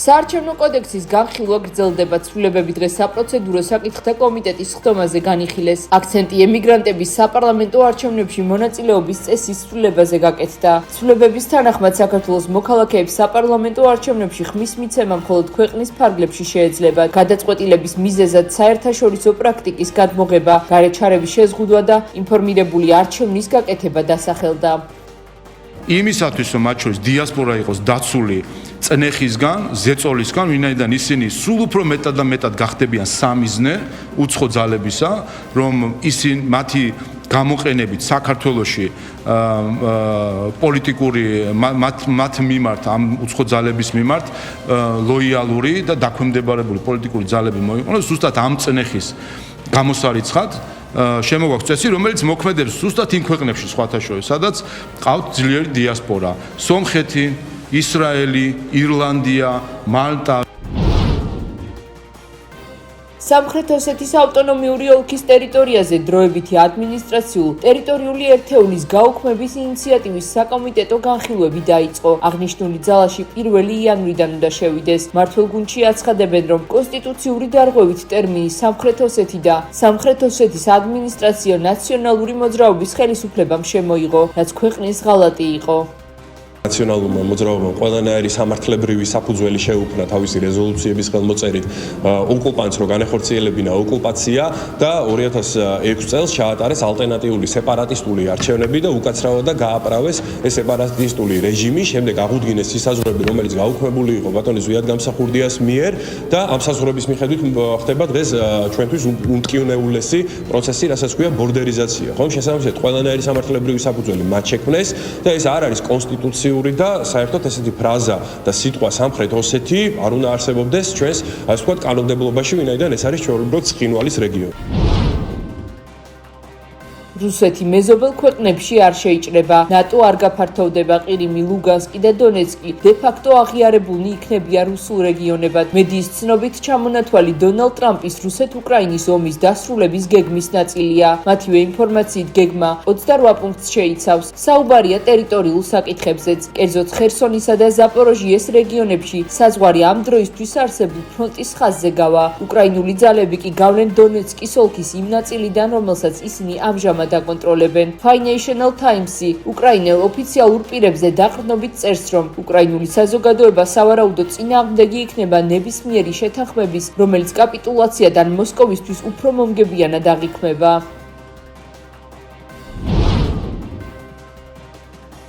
საარჩევნო კოდექსის განხილვა გრძელდება. ცვლილებები დღეს საპროცედურო საკითხთა კომიტეტის ხდომაზე განიხილეს. აქცენტი ემიგრანტების საპარლამენტო არჩევნებში მონაწილეობის წესის ცვლილებაზე გაკეთდა. ცვლილებების თანახმად საქართველოს მოქალაქეებს საპარლამენტო არჩევნებში ხმის მიცემა მხოლოდ ქვეყნის ფარგლებში შეეძლება. გადაწყვეტილების მიზეზად საერთაშორისო პრაქტიკის გადმოღება, გარეჩარების შეზღუდვა და ინფორმირებული არჩევნის გაკეთება დასახელდა. იმისათვის, რომ მათ შორის დიასპორა იყოს დაცული წნეხისგან, ზეწოლისგან, ვინაიდან ისინი სულ უფრო მეტად და მეტად გახდებიან სამიზნე უცხო ძალებისა, რომ ისინი მათი გამოყენებით საქართველოში პოლიტიკური მათ მიმართ, ამ უცხო ძალების მიმართ ლოიალური და დაქვემდებარებული პოლიტიკური ძალები მოიყოლოს, ზუსტად ამ წნეხის გამოსარიცხად შემოგვაქვს წესი, რომელიც მოქმედებს ზუსტად იმ ქვეყნებში სხვათა შორის, სადაც ყავთ ძლიერი დიასპორა: სომხეთი, ისრაელი, ირლანდია, მალტა. სამხრეთ ოსეთის ავტონომიური ოლქის ტერიტორიაზე დროებითი ადმინისტრაციულ ტერიტორიული ერთეულის გაუქმების ინიციატივის საკომიტეტო განხილვები დაიწყო. აღნიშნული ძალაში 1 იანვრიდან უნდა შევიდეს. მმართველ-გუნდში აცხადებენ, რომ კონსტიტუციური დარღვევით ტერმინი სამხრეთ ოსეთი და სამხრეთ ოსეთის ადმინისტრაცია ნაციონალური მოძრაობის ხელისუფლებამ შემოიღო, რაც ქვეყნის ღალატი იყო. ნაციონალურმა მოძრაობამ ყველანაირი სამართლებრივი საფუძველი შეუქმნა თავისი რეზოლუციების ხელმოწერით ოკუპანტს, რომ განეხორციელებინა ოკუპაცია და 2006 წელს ჩაატარეს ალტერნატიული სეპარატისტული არჩევნები და უკაცრავად გააправეს ეს სეპარატისტული რეჟიმი, შემდეგ აღუდგინეს სისაზღვრები, რომელიც გაუქმებული იყო ბატონი ზვიად გამსახურდიას მიერ და ამ საზღვრების მიხედვით ხდება დღეს ჩვენთვის უმტკივნეულესი პროცესი, რასაც ქვია ბორდერიზაცია. ხომ შესაბამისად ყველანაირი სამართლებრივი საფუძველი მათ შექმნეს და ეს არ არის კონსტიტუციური და საერთოდ ესეთი ფრაზა და სიტყვა სამხრეთ ოსეთი არ უნდა არსებობდეს ჩვენს, ასე ვთქვათ, კანონმდებლობაში, ვინაიდან ეს არის ჩვეულებრივ ცხინვალის რეგიონი. რუსეთი მეზობელ ქვეყნებში არ შეიჭრება. ნატო არ გაფართოვდება. ყირიმი, ლუგანსკი და დონეცკი დე-ფაქტო აღიარებულნი იქნებიან რუსულ რეგიონებად. მედიის ცნობით ჩამონათვალი დონალდ ტრამპის რუსეთ-უკრაინის ომის დასრულების გეგმის ნაწილია. მათივე ინფორმაციით გეგმა 28 პუნქტს შეიცავს. საუბარია ტერიტორიულ საკითხებზეც. კერძოდ ხერსონისა და ზაპოროჟიეს რეგიონებში საზღვარი ამ დროისთვის არსებულ ფრონტის ხაზზე გავა. უკრაინული ძალები კი გავლენ დონეცკის ოლქის იმ ნაწილიდან, რომელსაც ისინი ამჟამად აკონტროლებენ. Financial Times-ი უკრაინელ ოფიციალურ პირებზე დაყრდნობით წერს, რომ უკრაინული საზოგადოება სავარაუდოდ წინააღმდეგი იქნება ნებისმიერი შეთანხმების, რომელიც კაპიტულაციიდან მოსკოვისთვის უფრო მომგებიანად აღიქმება.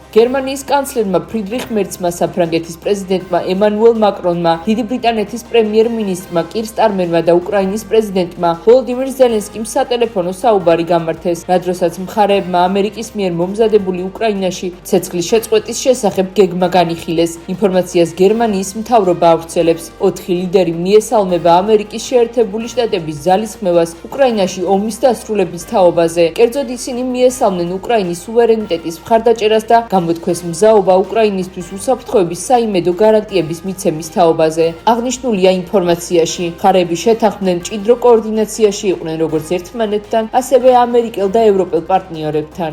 გერმანიის კანცლერმა ფრიდრიხ მერცმა, საფრანგეთის პრეზიდენტმა ემანუელ მაკრონმა, დიდი ბრიტანეთის პრემიერ-მინისტრმა კირ სტარმერმა და უკრაინის პრეზიდენტმა ვოლოდიმირ ზელენსკიმ სატელეფონო საუბარი გამართეს, რა დროსაც მხარეებმა ამერიკის მიერ მომზადებული უკრაინაში ცეცხლის შეწყვეტის შესახებ გეგმა განიხილეს. ინფორმაციას გერმანიის მთავრობა ავრცელებს. 4 ლიდერი მიესალმება ამერიკის შეერთებული შტატების ძალისხმევას უკრაინაში ომის დასრულების თაობაზე. კერძოდ ისინი მიესალმნენ უკრაინის სუვერენიტეტის მხარდაჭერას და გამოთქვეს მზაობა უკრაინისთვის უსაფრთხოების საიმედო გარანტიების მიცემის თაობაზე. აღნიშნულია ინფორმაციაში. მხარეები შეთანხმდნენ მჭიდრო კოორდინაციაში იყვნენ როგორც ერთმანეთთან, ასევე ამერიკელ და ევროპელ პარტნიორებთან.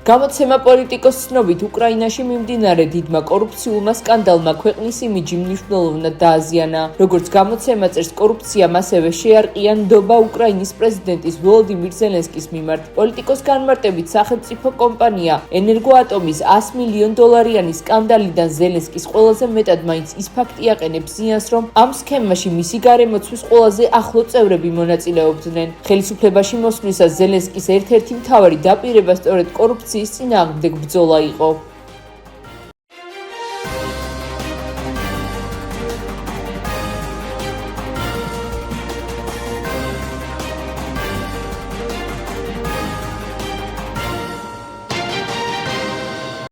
გამოცემა პოლიტიკოს ცნობით უკრაინაში მიმდინარე დიდმა კორუფციულმა სკანდალმა ქვეყნის იმიჯი მნიშვნელოვნად დააზიანა. როგორც გამოცემა წერს, კორუფციამ ასევე შეარყია ნდობა უკრაინის პრეზიდენტის ვოლოდიმირ ზელენსკის მიმართ. პოლიტიკოს განმარტებით სახელმწიფო კომპანია ენერგოატომის $100 მილიონ სკანდალიდან ზელენსკის ყველაზე მეტად მაინც ის ფაქტი აყენებს ზიანს, რომ ამ სქემაში მისი გარემოცვის ყველაზე ახლო წევრები მონაწილეობდნენ. ხელისუფლებაში მოსვლისას ზელენსკის ერთ-ერთი მთავარი დაპირება სწორედ კორუფციის წინააღმდეგ ბრძოლა იყო.